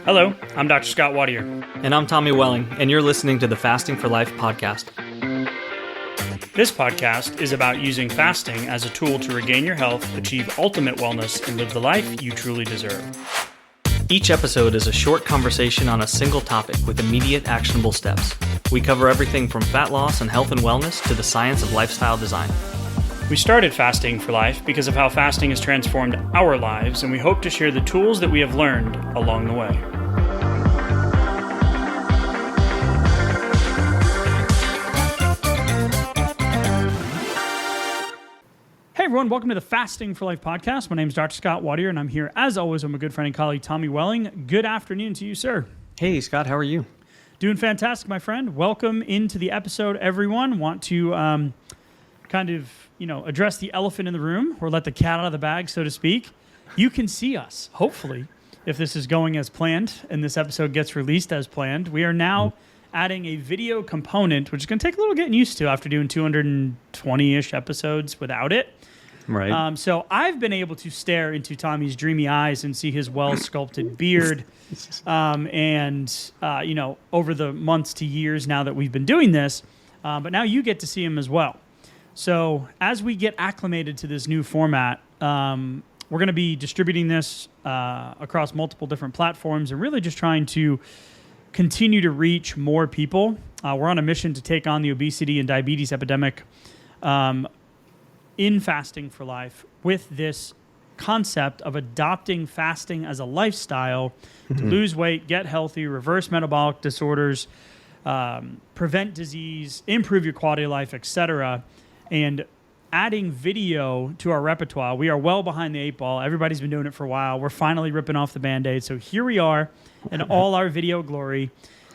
Hello, I'm Dr. Scott Wadier. And I'm Tommy Welling, and you're listening to the Fasting for Life podcast. This podcast is about using fasting as a tool to regain your health, achieve ultimate wellness, and live the life you truly deserve. Each episode is a short conversation on a single topic with immediate actionable steps. We cover everything from fat loss and health and wellness to the science of lifestyle design. We started Fasting for Life because of how fasting has transformed our lives, and we hope to share the tools that we have learned along the way. Hey everyone, welcome to the Fasting for Life podcast. My name is Dr. Scott Wadier, and I'm here as always with my good friend and colleague Tommy Welling. Good afternoon to you, sir. Hey Scott, how are you? Doing fantastic, my friend. Welcome into the episode, everyone. Want to address the elephant in the room or let the cat out of the bag, so to speak. You can see us, hopefully, if this is going as planned and this episode gets released as planned. We are now adding a video component, which is going to take a little getting used to after doing 220-ish episodes without it. Right. So I've been able to stare into Tommy's dreamy eyes and see his well-sculpted beard. Over the months to years now that we've been doing this, but now you get to see him as well. So as we get acclimated to this new format, we're going to be distributing this across multiple different platforms and really just trying to continue to reach more people. We're on a mission to take on the obesity and diabetes epidemic in Fasting for Life with this concept of adopting fasting as a lifestyle to lose weight, get healthy, reverse metabolic disorders, prevent disease, improve your quality of life, etc., and adding video to our repertoire. We are well behind the eight ball. Everybody's been doing it for a while. We're finally ripping off the Band-Aid. So here we are in all our video glory.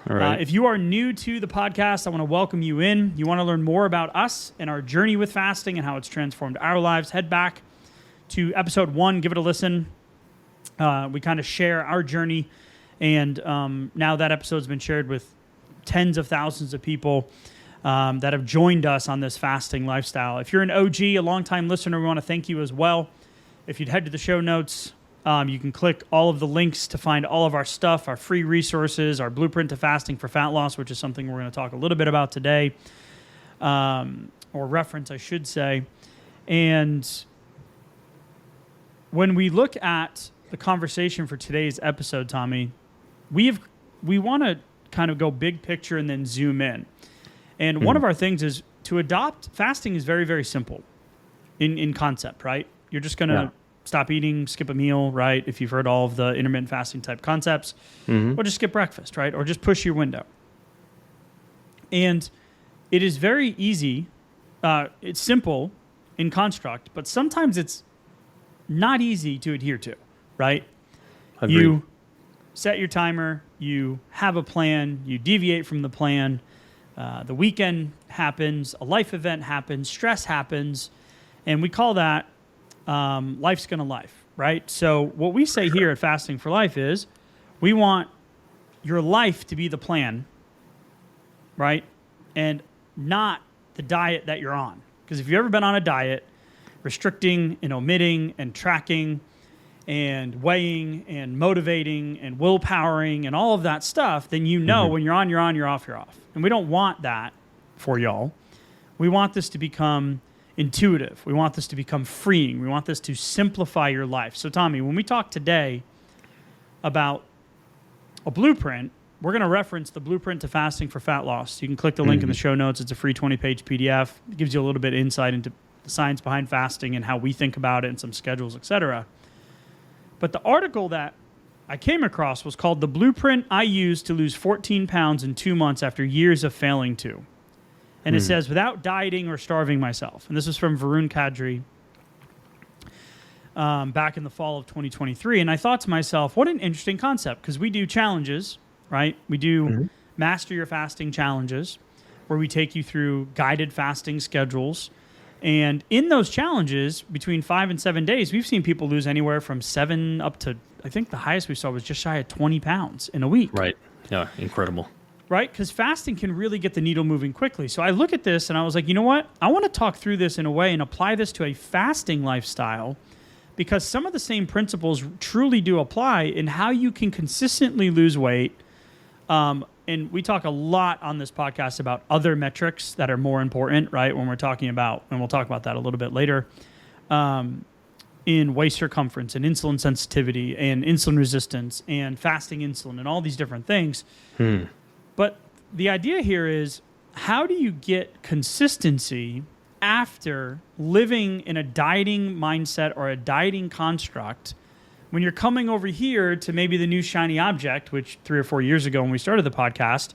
All right. If you are new to the podcast, I want to welcome you in. You want to learn more about us and our journey with fasting and how it's transformed our lives, head back to episode 1. Give it a listen. We kind of share our journey. And now that episode's been shared with tens of thousands of people that have joined us on this fasting lifestyle. If you're an OG, a longtime listener, we want to thank you as well. If you'd head to the show notes, you can click all of the links to find all of our stuff, our free resources, our blueprint to fasting for fat loss, which is something we're going to talk a little bit about today, or reference, I should say. And when we look at the conversation for today's episode, Tommy, we want to kind of go big picture and then zoom in. And one of our things is to adopt fasting is very, very simple in concept, right? You're just going to stop eating, skip a meal, right? If you've heard all of the intermittent fasting type concepts, or just skip breakfast, right? Or just push your window. And it is very easy. It's simple in construct, but sometimes it's not easy to adhere to, right? Agreed. You set your timer, you have a plan, you deviate from the plan. The weekend happens, a life event happens, stress happens, and we call that life's gonna life, right? So what we say here at Fasting for Life is we want your life to be the plan, right? And not the diet that you're on. Because if you've ever been on a diet, restricting and omitting and tracking and weighing and motivating and willpowering and all of that stuff, then you know when you're on, you're on, you're off, you're off. And we don't want that for y'all. We want this to become intuitive. We want this to become freeing. We want this to simplify your life. So Tommy, when we talk today about a blueprint, we're going to reference the blueprint to fasting for fat loss. You can click the link in the show notes. It's a free 20-page PDF. It gives you a little bit of insight into the science behind fasting and how we think about it and some schedules, etc. But the article that I came across was called The Blueprint I Used to Lose 14 Pounds in 2 months After Years of Failing To. And it says, without dieting or starving myself. And this was from Varun Kadri back in the fall of 2023. And I thought to myself, what an interesting concept, because we do challenges, right? We do Master Your Fasting challenges, where we take you through guided fasting schedules. And in those challenges, between 5 and 7 days, we've seen people lose anywhere from 7 up to, I think the highest we saw was just shy of 20 pounds in a week. Right. Yeah, incredible. Right? Because fasting can really get the needle moving quickly. So I look at this and I was like, you know what? I want to talk through this in a way and apply this to a fasting lifestyle because some of the same principles truly do apply in how you can consistently lose weight. And we talk a lot on this podcast about other metrics that are more important, right? When we're talking about, and we'll talk about that a little bit later, in waist circumference and insulin sensitivity and insulin resistance and fasting insulin and all these different things. But the idea here is, how do you get consistency after living in a dieting mindset or a dieting construct when you're coming over here to maybe the new shiny object, which 3 or 4 years ago when we started the podcast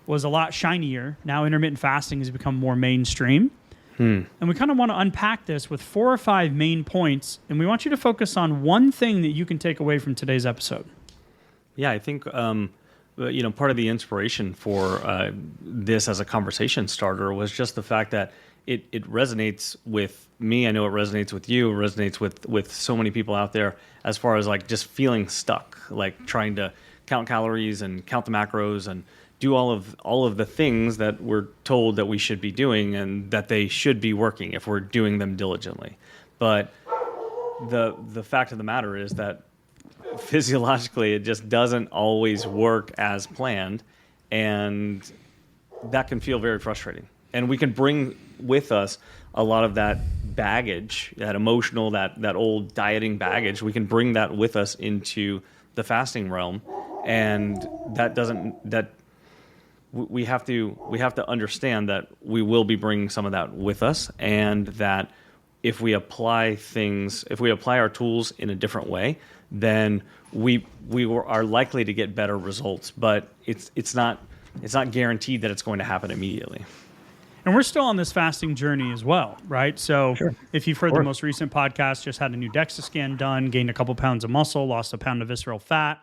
was a lot shinier. Now intermittent fasting has become more mainstream. And we kind of want to unpack this with 4 or 5 main points. And we want you to focus on one thing that you can take away from today's episode. Yeah, I think, part of the inspiration for this as a conversation starter was just the fact that it resonates with me. I know it resonates with you. It resonates with so many people out there as far as like just feeling stuck, like trying to count calories and count the macros and do all of the things that we're told that we should be doing and that they should be working if we're doing them diligently. But the fact of the matter is that physiologically it just doesn't always work as planned, and that can feel very frustrating. And we can bring with us a lot of that baggage, that emotional, that old dieting baggage. We can bring that with us into the fasting realm, and we have to understand that we will be bringing some of that with us, and that if we apply our tools in a different way, then we are likely to get better results. But it's not guaranteed that it's going to happen immediately. And we're still on this fasting journey as well, right? So if you've heard the most recent podcast, just had a new DEXA scan done, gained a couple pounds of muscle, lost a pound of visceral fat.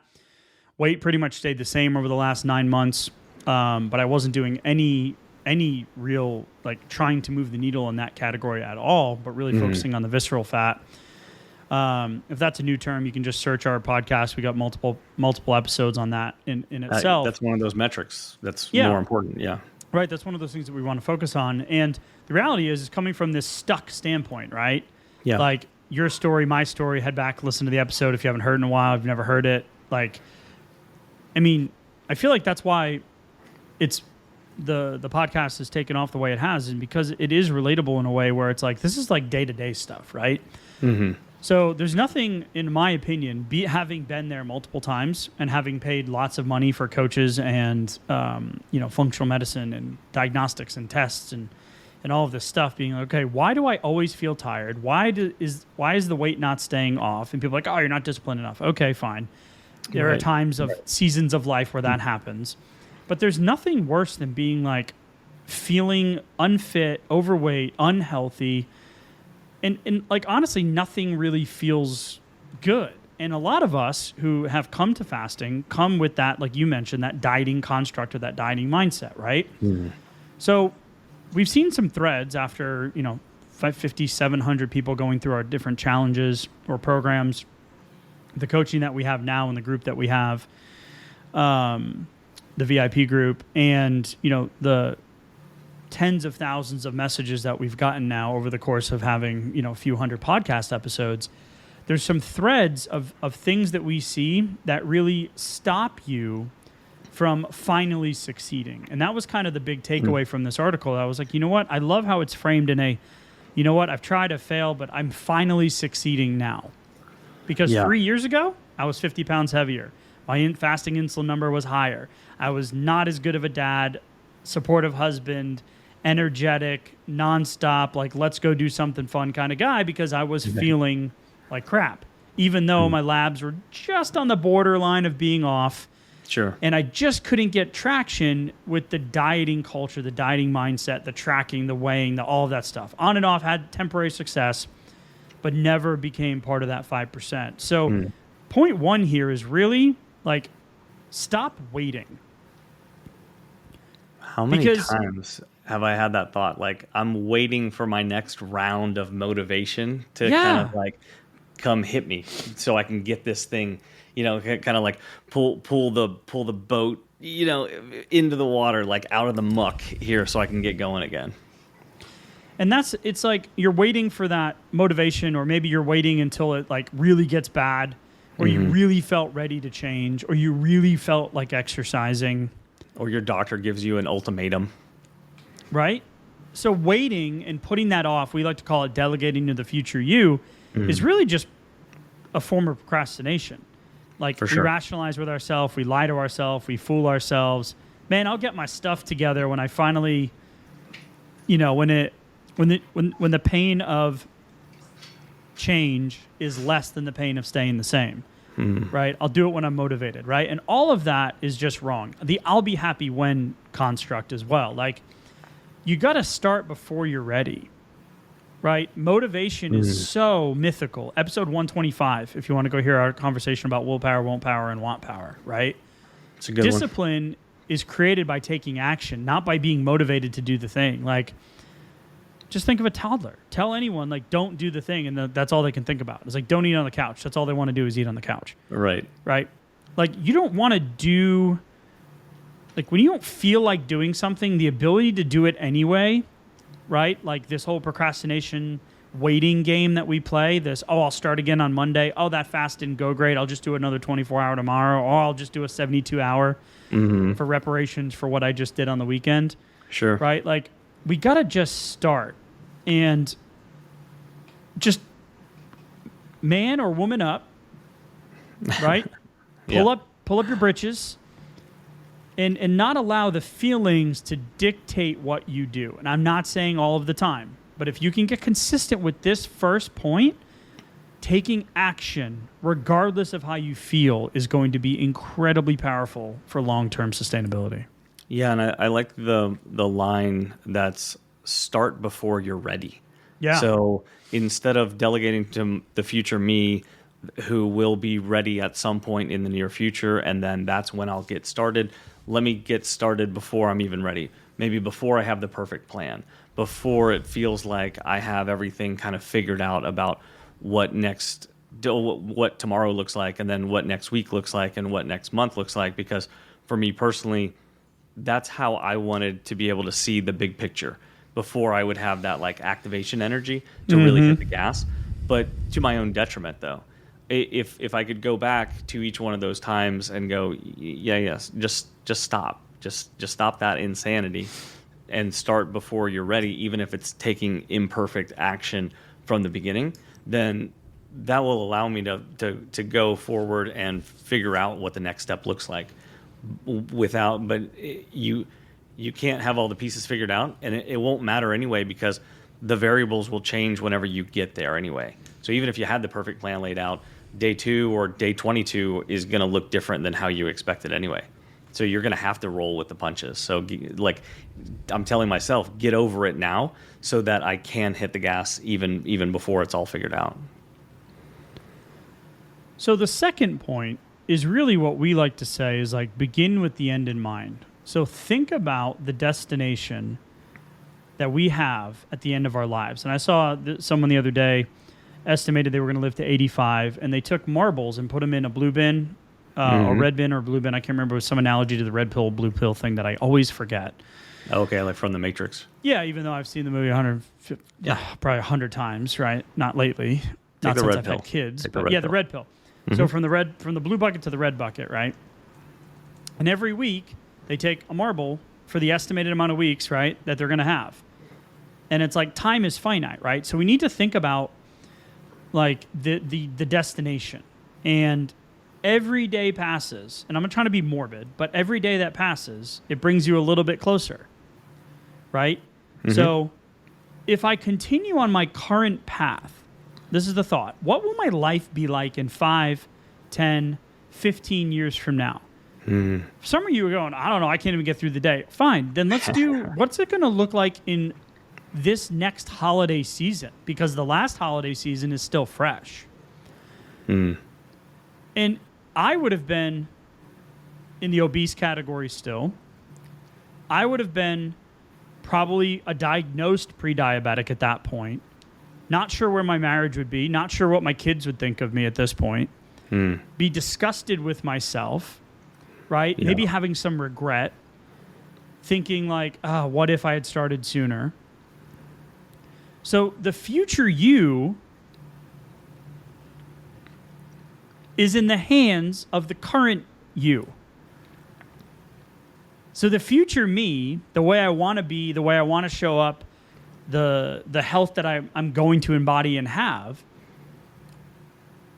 Weight pretty much stayed the same over the last 9 months, but I wasn't doing any real, like, trying to move the needle in that category at all, but really focusing on the visceral fat. If that's a new term, you can just search our podcast. We got multiple episodes on that in itself. That's one of those metrics that's more important, yeah. Right, that's one of those things that we want to focus on. And the reality is coming from this stuck standpoint, right? Yeah. Like, your story, my story, head back, listen to the episode if you haven't heard in a while, if you've never heard it. Like, I mean, I feel like that's why it's the podcast has taken off the way it has, and because it is relatable in a way where it's like, this is like day-to-day stuff, right? So there's nothing, in my opinion, having been there multiple times and having paid lots of money for coaches and functional medicine and diagnostics and tests and all of this stuff, being like, okay, why do I always feel tired? Why is the weight not staying off? And people are like, oh, you're not disciplined enough. Okay, fine. There are times of seasons of life where that happens. But there's nothing worse than being like feeling unfit, overweight, unhealthy, and like, honestly, nothing really feels good. And a lot of us who have come to fasting come with that, like you mentioned, that dieting construct or that dieting mindset, right? So we've seen some threads after, 550, 700 people going through our different challenges or programs, the coaching that we have now and the group that we have, the VIP group, and, the tens of thousands of messages that we've gotten now over the course of having, a few hundred podcast episodes. There's some threads of things that we see that really stop you from finally succeeding. And that was kind of the big takeaway from this article. I was like, you know what? I love how it's framed in I've tried, I've failed, but I'm finally succeeding now. Because 3 years ago, I was 50 pounds heavier. My fasting insulin number was higher. I was not as good of a dad, supportive husband, energetic, nonstop, like, let's go do something fun kind of guy, because I was feeling like crap, even though my labs were just on the borderline of being off. Sure. And I just couldn't get traction with the dieting culture, the dieting mindset, the tracking, the weighing, all of that stuff. On and off, had temporary success, but never became part of that 5%. So point one here is really, like, stop waiting. How many times have I had that thought? Like, I'm waiting for my next round of motivation to kind of like come hit me so I can get this thing, kind of like pull the boat, into the water, like out of the muck here, so I can get going again. And it's like you're waiting for that motivation, or maybe you're waiting until it like really gets bad, or you really felt ready to change, or you really felt like exercising. Or your doctor gives you an ultimatum. Right? So waiting and putting that off, we like to call it delegating to the future you, is really just a form of procrastination. Like For we sure. rationalize with ourselves, we lie to ourselves, we fool ourselves. Man, I'll get my stuff together when I finally, when the pain of change is less than the pain of staying the same. Right? I'll do it when I'm motivated, right? And all of that is just wrong. The I'll be happy when construct as well. Like, you got to start before you're ready, right? Motivation is so mythical. Episode 125, if you want to go hear our conversation about willpower, won't power, and want power, right? It's a good one. Discipline is created by taking action, not by being motivated to do the thing. Like, just think of a toddler. Tell anyone, like, don't do the thing, and that's all they can think about. It's like, don't eat on the couch. That's all they want to do is eat on the couch. Right. Right? Like, you don't want to do... Like, when you don't feel like doing something, the ability to do it anyway, right? Like this whole procrastination waiting game that we play, I'll start again on Monday. Oh, that fast didn't go great. I'll just do another 24-hour tomorrow. Or I'll just do a 72-hour for reparations for what I just did on the weekend. Sure. Right? Like, we got to just start and just man or woman up, right? Pull up your britches. And not allow the feelings to dictate what you do. And I'm not saying all of the time, but if you can get consistent with this first point, taking action, regardless of how you feel, is going to be incredibly powerful for long-term sustainability. Yeah, and I like the line that's start before you're ready. Yeah. So instead of delegating to the future me, who will be ready at some point in the near future, and then that's when I'll get started. Let me get started before I'm even ready. Maybe before I have the perfect plan, before it feels like I have everything kind of figured out about what tomorrow looks like, and then what next week looks like, and what next month looks like. Because for me personally, that's how I wanted to be able to see the big picture before I would have that like activation energy to really hit the gas, but to my own detriment though. If I could go back to each one of those times and go, just stop. Just stop that insanity and start before you're ready, even if it's taking imperfect action from the beginning, then that will allow me to go forward and figure out what the next step looks like but you can't have all the pieces figured out, and it won't matter anyway, because the variables will change whenever you get there anyway. So even if you had the perfect plan laid out, day 2 or day 22 is going to look different than how you expected anyway. So you're going to have to roll with the punches. So like I'm telling myself, get over it now so that I can hit the gas even before it's all figured out. So the second point is really what we like to say is like begin with the end in mind. So think about the destination that we have at the end of our lives. And I saw someone the other day estimated they were going to live to 85, and they took marbles and put them in a blue bin, a red bin or blue bin. I can't remember. It was some analogy to the red pill, blue pill thing that I always forget. Okay, like from The Matrix. Yeah, even though I've seen the movie probably 100 times, right? Not lately. Not the since red I've pill. had kids. Take the But red yeah, the pill. red pill. So from the blue bucket to the red bucket, right? And every week they take a marble for the estimated amount of weeks, right, that they're going to have. And it's like time is finite, right? So we need to think about like the destination. And every day passes, and I'm not trying to be morbid, but every day that passes, it brings you a little bit closer, right? So if I continue on my current path, this is the thought. What will my life be like in 5, 10, 15 years from now? Some of you are going, I don't know, I can't even get through the day. Fine, then let's do, what's it going to look like in this next holiday season? Because the last holiday season is still fresh. And I would have been in the obese category still. I would have been probably a diagnosed pre-diabetic at that point. Not sure where my marriage would be. Not sure what my kids would think of me at this point. Be disgusted with myself, right? Yeah. Maybe having some regret. Thinking like, what if I had started sooner? So the future you is in the hands of the current you. So the future me, the way I want to be, the way I want to show up, the health that I'm going to embody and have,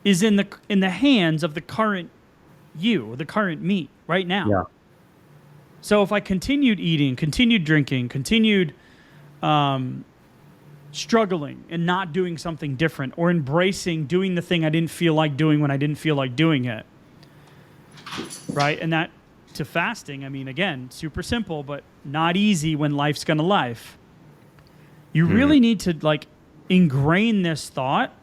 is in the hands of the current you, the current me, right now. Yeah. So if I continued eating, continued drinking, continued struggling and not doing something different, or embracing doing the thing I didn't feel like doing when I didn't feel like doing it, right? And that to fasting, I mean, again, super simple, but not easy when life's gonna life. You really need to like ingrain this thought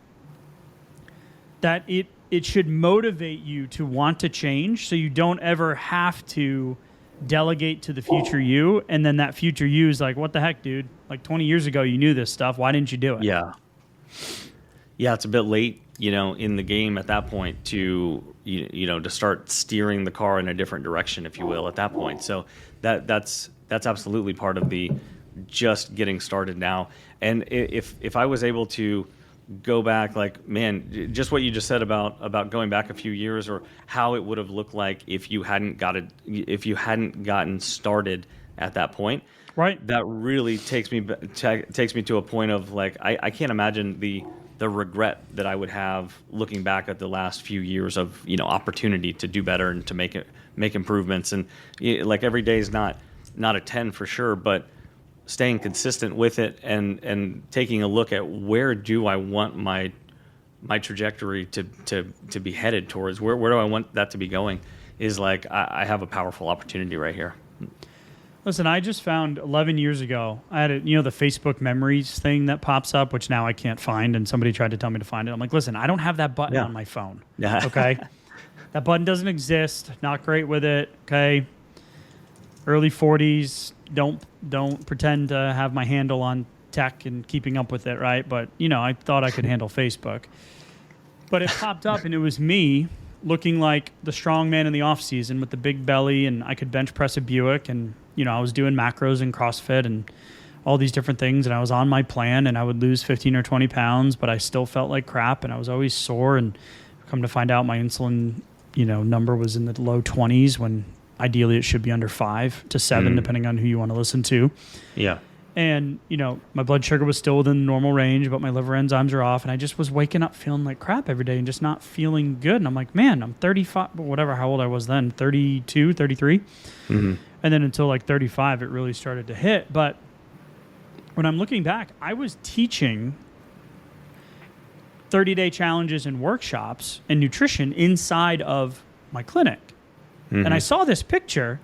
that it should motivate you to want to change, so you don't ever have to delegate to the future you, and then that future you is like, what the heck, dude? Like 20 years ago you knew this stuff. Why didn't you do it? Yeah. Yeah, it's a bit late, in the game at that point to to start steering the car in a different direction, if you will, at that point. So that's absolutely part of the just getting started now. And if I was able to go back, like, man, just what you just said about going back a few years, or how it would have looked like if you hadn't gotten started at that point. Right. That really takes me to a point of like, I can't imagine the regret that I would have looking back at the last few years of opportunity to do better and to make improvements. And like every day is not a 10 for sure, but staying consistent with it and taking a look at where do I want my trajectory to be headed towards, where do I want that to be going, is like I have a powerful opportunity right here. Listen, I just found 11 years ago, I had the Facebook memories thing that pops up, which now I can't find, and somebody tried to tell me to find it. I'm like, listen, I don't have that button on my phone. Yeah. Okay? That button doesn't exist. Not great with it. Okay? Early 40s. Don't pretend to have my handle on tech and keeping up with it, right? But, I thought I could handle Facebook. But it popped up, and it was me looking like the strong man in the off season with the big belly, and I could bench press a Buick, and I was doing macros and CrossFit and all these different things, and I was on my plan, and I would lose 15 or 20 pounds, but I still felt like crap, and I was always sore, and come to find out my insulin, number was in the low 20s when ideally it should be under 5 to 7, depending on who you want to listen to. Yeah. And, my blood sugar was still within the normal range, but my liver enzymes are off. And I just was waking up feeling like crap every day and just not feeling good. And I'm like, man, I'm 35, whatever, how old I was then, 32, 33. Mm-hmm. And then until like 35, it really started to hit. But when I'm looking back, I was teaching 30-day challenges and workshops and nutrition inside of my clinic. Mm-hmm. And I saw this picture,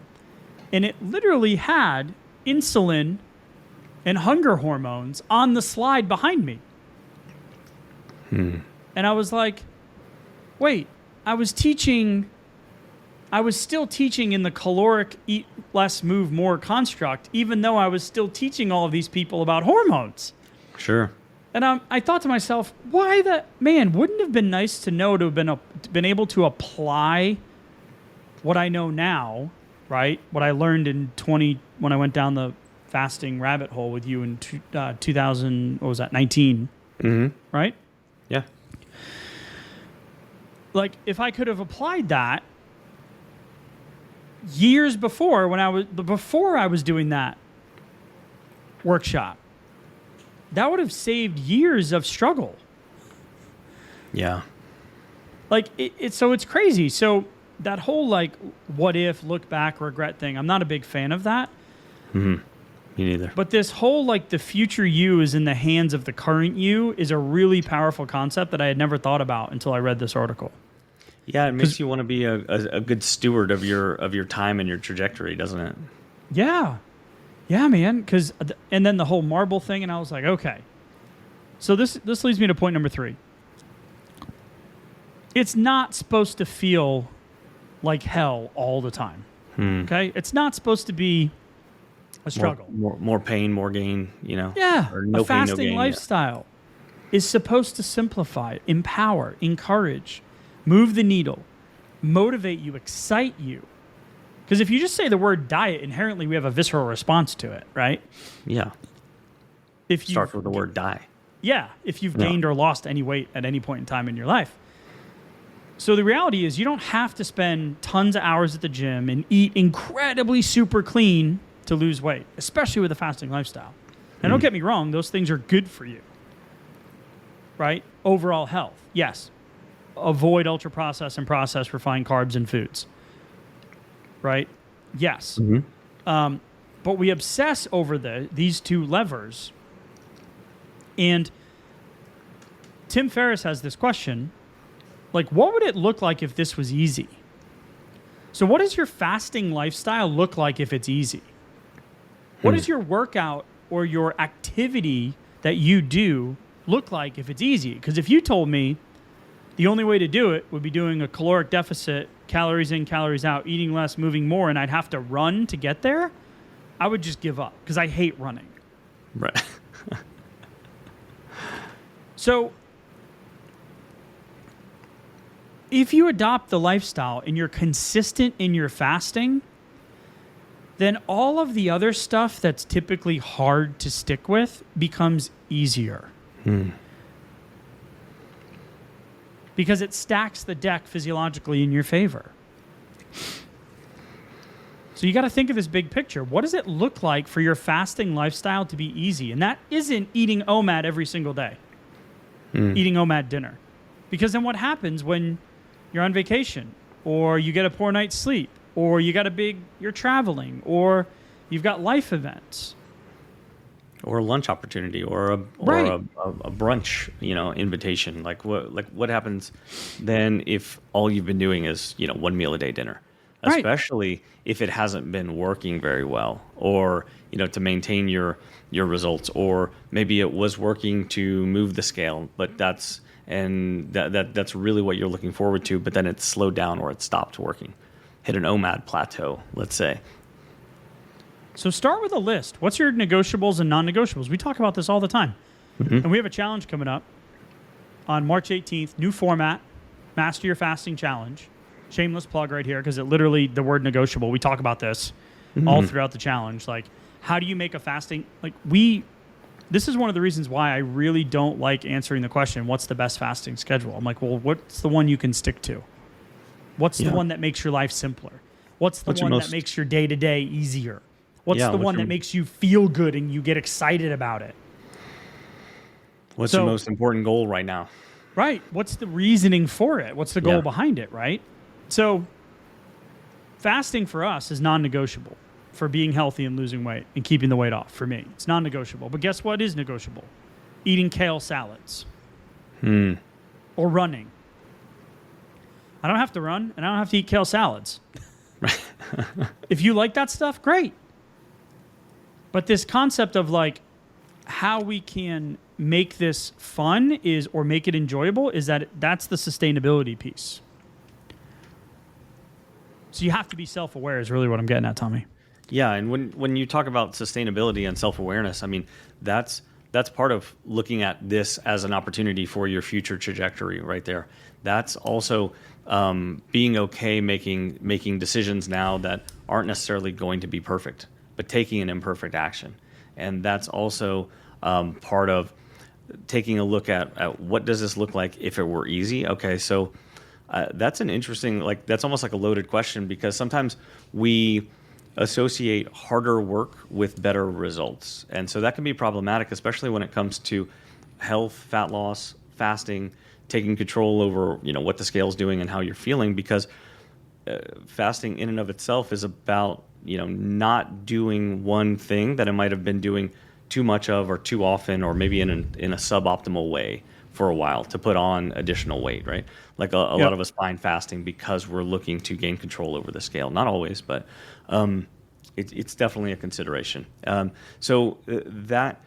and it literally had insulin and hunger hormones on the slide behind me. And I was like, wait, I was still teaching in the caloric eat less, move more construct, even though I was still teaching all of these people about hormones. Sure. And I thought to myself, wouldn't it have been nice to know, to have been able to apply what I know now, right? What I learned when I went down the fasting rabbit hole with you in 2000, what was that, 19, right? Yeah. Like, if I could have applied that years before, before I was doing that workshop, that would have saved years of struggle. Yeah. Like, so it's crazy. So that whole, like, what if, look back, regret thing, I'm not a big fan of that. Mm-hmm. Me neither. But this whole, like, the future you is in the hands of the current you is a really powerful concept that I had never thought about until I read this article. Yeah, it makes you want to be a good steward of your time and your trajectory, doesn't it? Yeah. Yeah, man. And then the whole marble thing, and I was like, okay. So this leads me to point number 3. It's not supposed to feel like hell all the time. Okay? It's not supposed to be a struggle. More pain, more gain, Yeah. Or no a pain, fasting no gain, lifestyle is supposed to simplify, empower, encourage, move the needle, motivate you, excite you. Because if you just say the word diet, inherently we have a visceral response to it, right? Yeah. If you Starts with the word die. Yeah, if you've Yeah. gained or lost any weight at any point in time in your life. So the reality is you don't have to spend tons of hours at the gym and eat incredibly super clean to lose weight, especially with a fasting lifestyle. And don't get me wrong, those things are good for you, right? Overall health, yes. Avoid ultra processed and processed refined carbs and foods, right? Yes. But we obsess over these two levers. And Tim Ferriss has this question, like, what would it look like if this was easy? So what does your fasting lifestyle look like if it's easy? What does your workout or your activity that you do look like if it's easy? Because if you told me the only way to do it would be doing a caloric deficit, calories in, calories out, eating less, moving more, and I'd have to run to get there, I would just give up because I hate running. Right. So if you adopt the lifestyle and you're consistent in your fasting, then all of the other stuff that's typically hard to stick with becomes easier. Because it stacks the deck physiologically in your favor. So you got to think of this big picture. What does it look like for your fasting lifestyle to be easy? And that isn't eating OMAD every single day, eating OMAD dinner. Because then what happens when you're on vacation or you get a poor night's sleep or you're traveling or you've got life events? Or a lunch opportunity, or a brunch, invitation. Like what happens then if all you've been doing is 1 meal a day dinner, especially if it hasn't been working very well, or to maintain your results, or maybe it was working to move the scale, but that's really what you're looking forward to, but then it's slowed down or it stopped working, hit an OMAD plateau, let's say. So start with a list. What's your negotiables and non-negotiables? We talk about this all the time. And we have a challenge coming up on March 18th, new format, Master Your Fasting Challenge. Shameless plug right here because it literally, the word negotiable, we talk about this all throughout the challenge. Like, how do you make a fasting, this is one of the reasons why I really don't like answering the question, what's the best fasting schedule? I'm like, well, what's the one you can stick to? What's the one that makes your life simpler? What's the one that makes your day-to-day easier? What's the one that makes you feel good and you get excited about it? What's your most important goal right now? Right. What's the reasoning for it? What's the goal behind it, right? So fasting for us is non-negotiable for being healthy and losing weight and keeping the weight off for me. It's non-negotiable. But guess what is negotiable? Eating kale salads or running. I don't have to run and I don't have to eat kale salads. If you like that stuff, great. But this concept of how we can make this fun or make it enjoyable that's the sustainability piece. So you have to be self-aware is really what I'm getting at, Tommy. Yeah, and when you talk about sustainability and self-awareness, I mean, that's part of looking at this as an opportunity for your future trajectory right there. That's also being okay making decisions now that aren't necessarily going to be perfect, but taking an imperfect action. And that's also part of taking a look at what does this look like if it were easy? Okay, so that's an interesting, that's almost like a loaded question, because sometimes we associate harder work with better results. And so that can be problematic, especially when it comes to health, fat loss, fasting, taking control over what the scale's doing and how you're feeling, because fasting in and of itself is about not doing one thing that it might have been doing too much of or too often, or maybe in a suboptimal way for a while to put on additional weight, right? Like a lot of us find fasting because we're looking to gain control over the scale. Not always, but it's definitely a consideration. So that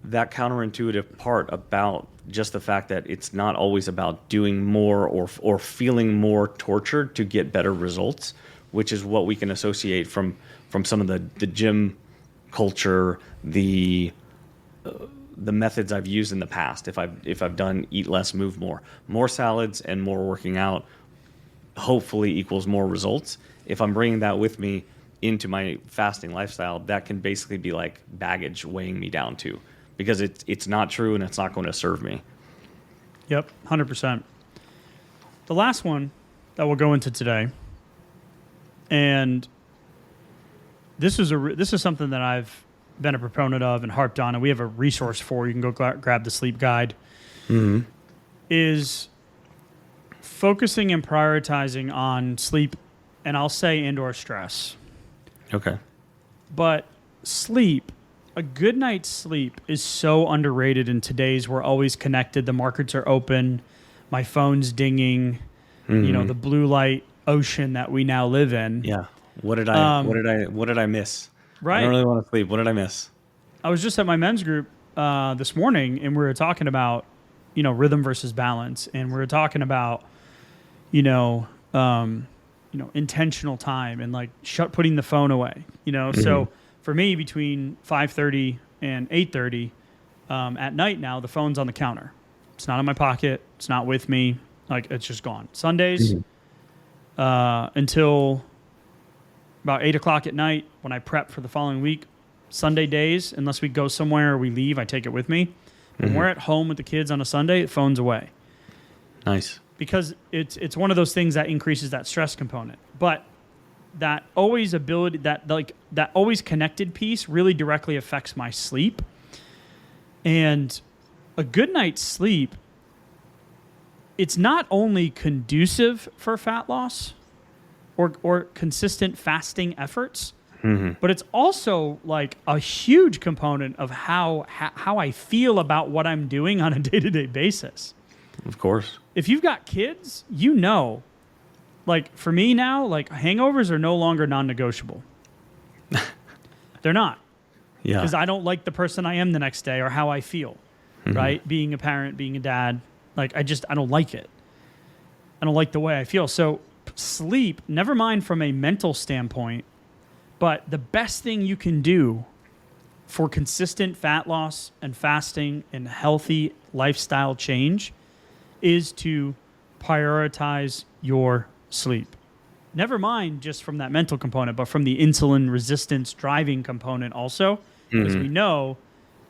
counterintuitive part about just the fact that it's not always about doing more or feeling more tortured to get better results, which is what we can associate from some of the gym culture, the methods I've used in the past. If I've done eat less, move more salads and more working out, hopefully equals more results. If I'm bringing that with me into my fasting lifestyle, that can basically be like baggage weighing me down too, because it's not true and it's not going to serve me. Yep, 100%. The last one that we'll go into today, and this is something that I've been a proponent of and harped on, and we have a resource for. You can go grab the sleep guide. Mm-hmm. Is focusing and prioritizing on sleep, and I'll say indoor stress. Okay. But sleep, a good night's sleep is so underrated in today's. We're always connected. The markets are open. My phone's dinging. Mm-hmm. The blue light ocean that we now live in. Yeah. What did I miss? Right. I don't really want to sleep. What did I miss? I was just at my men's group this morning, and we were talking about, rhythm versus balance, and we were talking about, intentional time and like putting the phone away. So for me, between 5:30 and 8:30 at night now, the phone's on the counter. It's not in my pocket. It's not with me. Like, it's just gone. Sundays until about 8 o'clock at night when I prep for the following week. Sunday days, unless we go somewhere or we leave, I take it with me. When we're at home with the kids on a Sunday, the phone's away. Nice. Because it's one of those things that increases that stress component. But that always connected piece really directly affects my sleep. And a good night's sleep, it's not only conducive for fat loss or consistent fasting efforts, but it's also like a huge component of how I feel about what I'm doing on a day-to-day basis. Of course. If you've got kids, like for me now, like hangovers are no longer non-negotiable. They're not. Yeah. Because I don't like the person I am the next day or how I feel, right? Being a parent, being a dad, like I don't like it. I don't like the way I feel. So sleep, never mind from a mental standpoint, but the best thing you can do for consistent fat loss and fasting and healthy lifestyle change is to prioritize your sleep. Never mind just from that mental component, but from the insulin resistance driving component also, because we know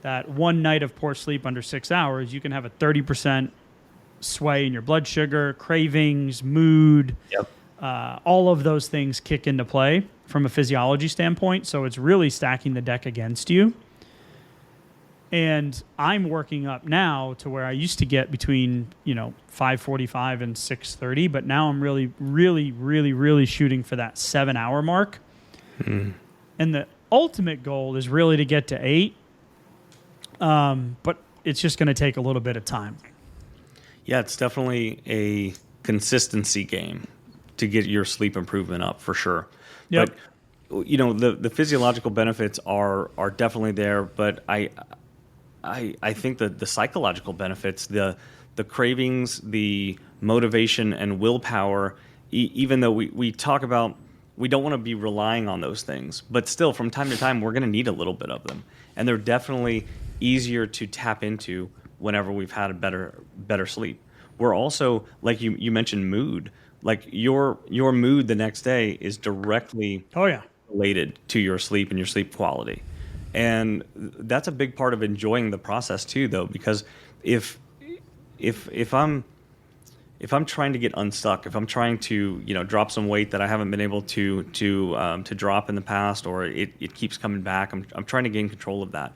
that one night of poor sleep under 6 hours, you can have a 30% sway in your blood sugar, cravings, mood. Yep. All of those things kick into play from a physiology standpoint. So it's really stacking the deck against you. And I'm working up now to where I used to get between, 5:45 and 6:30, but now I'm really, really, really, really shooting for that 7-hour mark. And the ultimate goal is really to get to 8. But it's just going to take a little bit of time. Yeah, it's definitely a consistency game to get your sleep improvement up for sure. Yep. But the physiological benefits are definitely there, but I think that the psychological benefits, the cravings, the motivation and willpower, even though we talk about we don't want to be relying on those things, but still from time to time we're going to need a little bit of them, and they're definitely easier to tap into whenever we've had a better sleep. We're also, like you mentioned, mood. Like your mood the next day is directly related to your sleep and your sleep quality. And that's a big part of enjoying the process too, though, because if I'm trying to get unstuck, if I'm trying to drop some weight that I haven't been able to drop in the past, or it keeps coming back, I'm trying to gain control of that.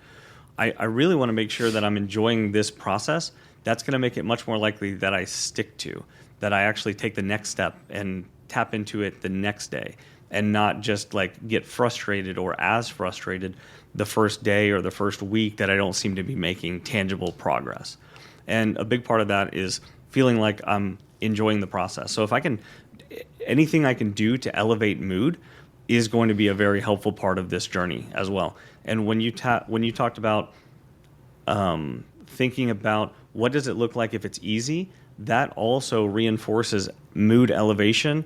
I really want to make sure that I'm enjoying this process. That's going to make it much more likely that I stick to, that I actually take the next step and tap into it the next day, and not just like get frustrated or as frustrated the first day or the first week that I don't seem to be making tangible progress. And a big part of that is feeling like I'm enjoying the process. So if anything I can do to elevate mood is going to be a very helpful part of this journey as well. And when you talked about thinking about what does it look like if it's easy, that also reinforces mood elevation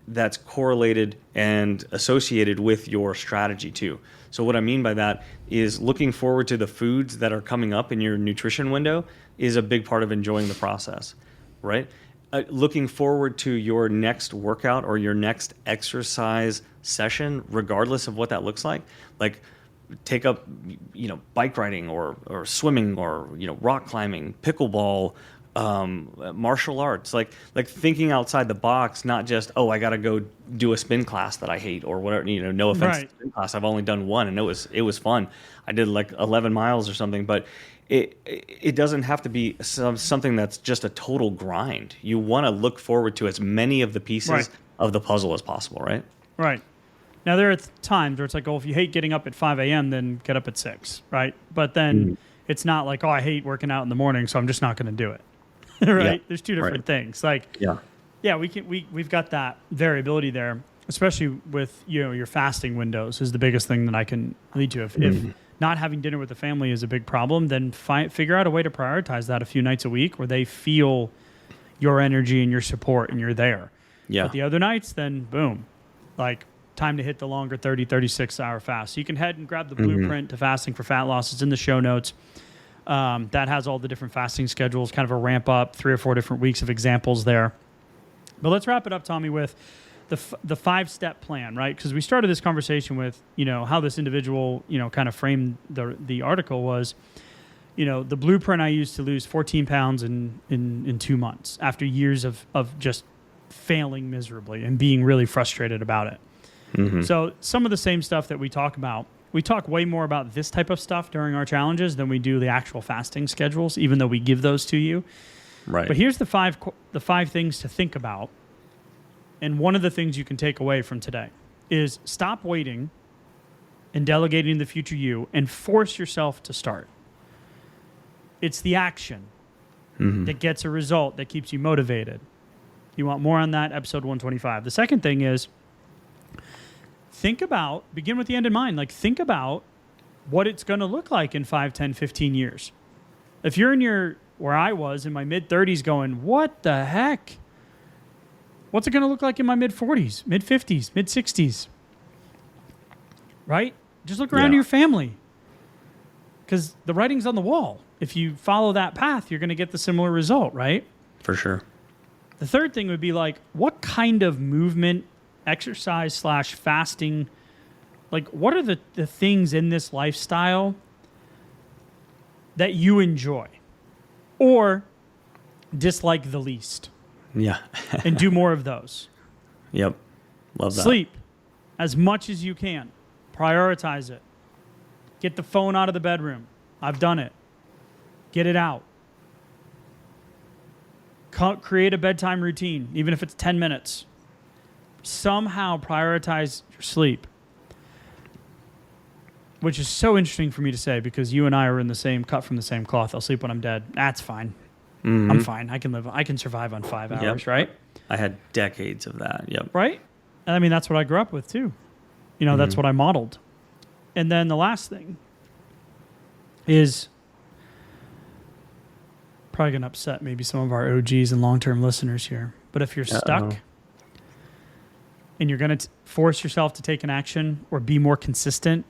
that's correlated and associated with your strategy too. So what I mean by that is looking forward to the foods that are coming up in your nutrition window is a big part of enjoying the process, right? Looking forward to your next workout or your next exercise session, regardless of what that looks like take up, bike riding or swimming or, rock climbing, pickleball, martial arts, like thinking outside the box, not just, oh, I got to go do a spin class that I hate or whatever, no offense Right. to spin class. I've only done one and it was fun. I did like 11 miles or something, but it doesn't have to be something that's just a total grind. You want to look forward to as many of the pieces Right. of the puzzle as possible, right? Right. Now, there are times where it's like, oh, if you hate getting up at 5 a.m., then get up at 6, right? But then it's not like, oh, I hate working out in the morning, so I'm just not going to do it, right? Yeah. There's two different things. Like, Yeah. we've got that variability there, especially with, your fasting windows is the biggest thing that I can lead to. If not having dinner with the family is a big problem, then figure out a way to prioritize that a few nights a week where they feel your energy and your support and you're there. Yeah. But the other nights, then boom, like time to hit the longer 30, 36-hour fast. So you can head and grab the blueprint to fasting for fat loss. It's in the show notes. That has all the different fasting schedules, kind of a ramp up, 3 or 4 different weeks of examples there. But let's wrap it up, Tommy, with the 5-step plan, right? Because we started this conversation with, how this individual, kind of framed the article was, the blueprint I used to lose 14 pounds in 2 months after years of just failing miserably and being really frustrated about it. So some of the same stuff that we talk about, we talk way more about this type of stuff during our challenges than we do the actual fasting schedules, even though we give those to you. Right. But here's the five things to think about. And one of the things you can take away from today is stop waiting and delegating the future you and force yourself to start. It's the action that gets a result that keeps you motivated. You want more on that, episode 125. The second thing is begin with the end in mind. Like, think about what it's going to look like in 5, 10, 15 years. If you're where I was in my mid-30s going, what the heck? What's it going to look like in my mid-40s, mid-50s, mid-60s? Right? Just look around your family. Because the writing's on the wall. If you follow that path, you're going to get the similar result, right? For sure. The third thing would be like, what kind of movement, exercise / fasting, like what are the things in this lifestyle that you enjoy or dislike the least? Yeah. And do more of those. Yep. Love that. Sleep as much as you can. Prioritize it. Get the phone out of the bedroom. I've done it. Get it out. Create a bedtime routine, even if it's 10 minutes. Somehow prioritize your sleep. Which is so interesting for me to say because you and I are in the same cut from the same cloth. I'll sleep when I'm dead. That's fine. I'm fine. I can survive on 5 hours, right? I had decades of that. Yep. Right? And I mean, that's what I grew up with too. That's what I modeled. And then the last thing is probably going to upset maybe some of our OGs and long-term listeners here. But if you're stuck and you're going to force yourself to take an action or be more consistent,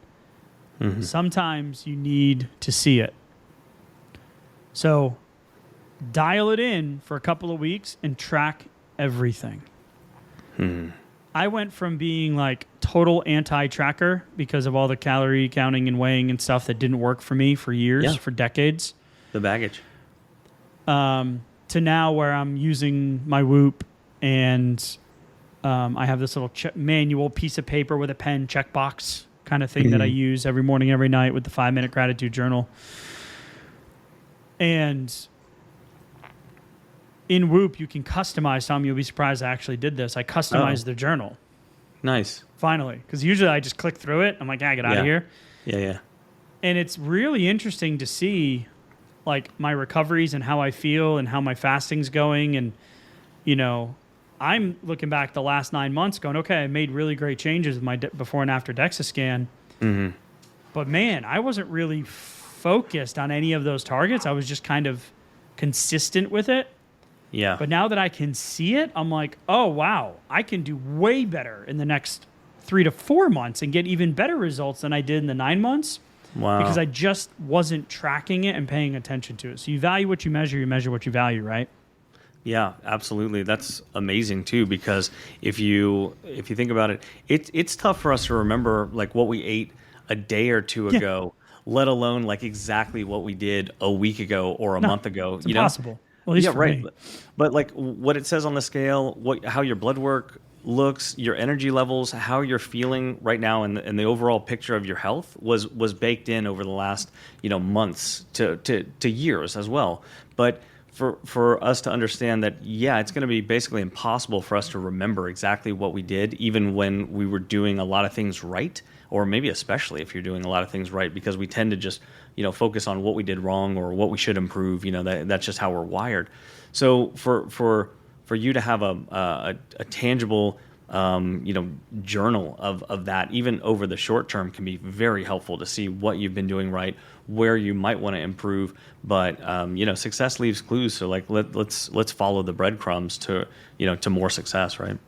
sometimes you need to see it. So dial it in for a couple of weeks and track everything. I went from being like total anti-tracker because of all the calorie counting and weighing and stuff that didn't work for me for years, for decades. The baggage. To now where I'm using my Whoop and I have this little manual piece of paper with a pen checkbox kind of thing that I use every morning, every night with the 5-minute gratitude journal. And in Whoop, you can customize. Tom, you'll be surprised I actually did this. I customized the journal. Nice. Finally. Because usually I just click through it. I'm like, get out of here. Yeah. And it's really interesting to see like my recoveries and how I feel and how my fasting's going. And, I'm looking back the last 9 months going, okay, I made really great changes with my before and after DEXA scan. But man, I wasn't really focused on any of those targets. I was just kind of consistent with it. Yeah. But now that I can see it, I'm like, oh, wow, I can do way better in the next 3 to 4 months and get even better results than I did in the 9 months. Wow. Because I just wasn't tracking it and paying attention to it. So you value what you measure what you value, right? Yeah, absolutely. That's amazing too, because if you think about it, it's tough for us to remember like what we ate a day or two ago, let alone like exactly what we did a week ago or a month ago. It's impossible. Well, at least for right. me. But like what it says on the scale, how your blood work looks, your energy levels, how you're feeling right now, and the overall picture of your health was baked in over the last months to years as well. But for us to understand that, it's going to be basically impossible for us to remember exactly what we did, even when we were doing a lot of things right, or maybe especially if you're doing a lot of things right, because we tend to just focus on what we did wrong or what we should improve. That's just how we're wired. So for you to have a tangible journal of that, even over the short term, can be very helpful to see what you've been doing right, where you might want to improve. But success leaves clues. So like let's follow the breadcrumbs to more success, right?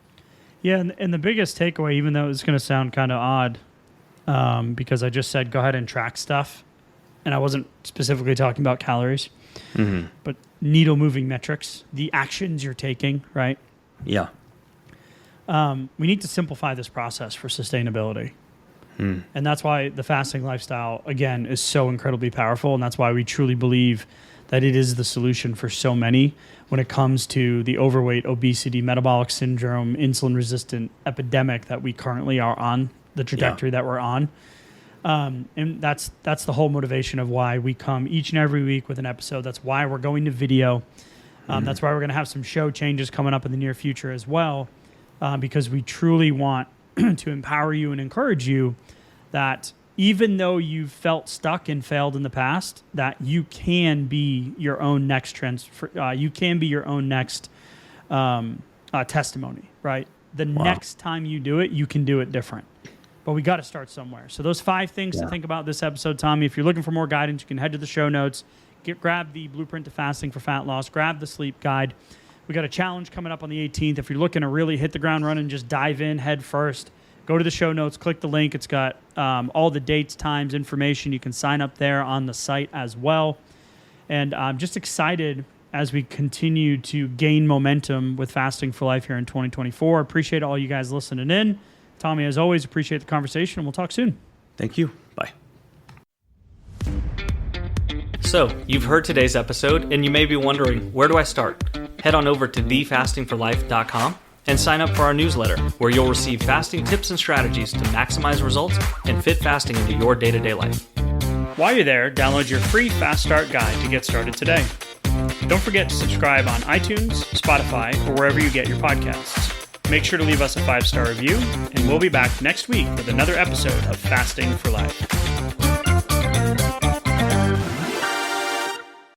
Yeah, and the biggest takeaway, even though it's going to sound kind of odd, because I just said go ahead and track stuff, and I wasn't specifically talking about calories, but needle moving metrics, the actions you're taking, right? Yeah. We need to simplify this process for sustainability. And that's why the fasting lifestyle, again, is so incredibly powerful. And that's why we truly believe that it is the solution for so many when it comes to the overweight, obesity, metabolic syndrome, insulin-resistant epidemic that we currently are on, the trajectory that we're on. And that's the whole motivation of why we come each and every week with an episode. That's why we're going to video. That's why we're going to have some show changes coming up in the near future as well, because we truly want to empower you and encourage you that even though you've felt stuck and failed in the past, that you can be your own next you can be your own next testimony, right? The next time you do it, you can do it different. But we got to start somewhere. So those 5 things to think about this episode, Tommy. If you're looking for more guidance, you can head to the show notes, grab the Blueprint to Fasting for Fat Loss, grab the sleep guide. We got a challenge coming up on the 18th. If you're looking to really hit the ground running, just dive in head first. Go to the show notes, click the link. It's got all the dates, times, information. You can sign up there on the site as well. And I'm just excited as we continue to gain momentum with Fasting for Life here in 2024. Appreciate all you guys listening in. Tommy, as always, appreciate the conversation, and we'll talk soon. Thank you. Bye. So, you've heard today's episode, and you may be wondering, where do I start? Head on over to thefastingforlife.com and sign up for our newsletter, where you'll receive fasting tips and strategies to maximize results and fit fasting into your day-to-day life. While you're there, download your free Fast Start guide to get started today. Don't forget to subscribe on iTunes, Spotify, or wherever you get your podcasts. Make sure to leave us a 5-star review, and we'll be back next week with another episode of Fasting for Life.